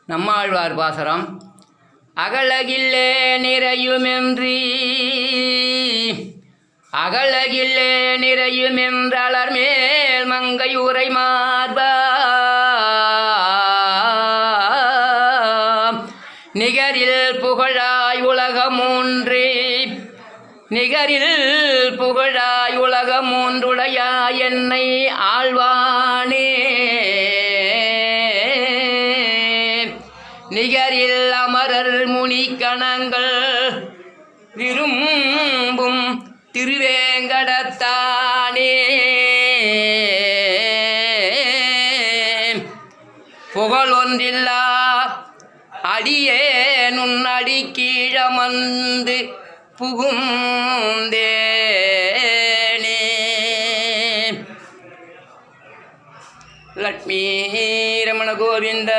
நம்மாழ்வார் பாசரம். அகலகில்லே நிறையுமென்றி அகலகில்லே நிறையுமென்றளர் மேல் மங்கை உரை மார்பா நிகரில் புகழாய் உலகமூன்றே நிகரில் புகழாய் உலகமூன்றுடையாய் என்னை ஆழ்வானே நிகரில் அமரர் முனிக்கணங்கள் விரும்பும் திருவேங்கடத்தானே புகழொன்றில்லா அடியே நுண்ணடி கீழமந்து புகுந்தேனே. லட்சுமி ரமண கோவிந்த.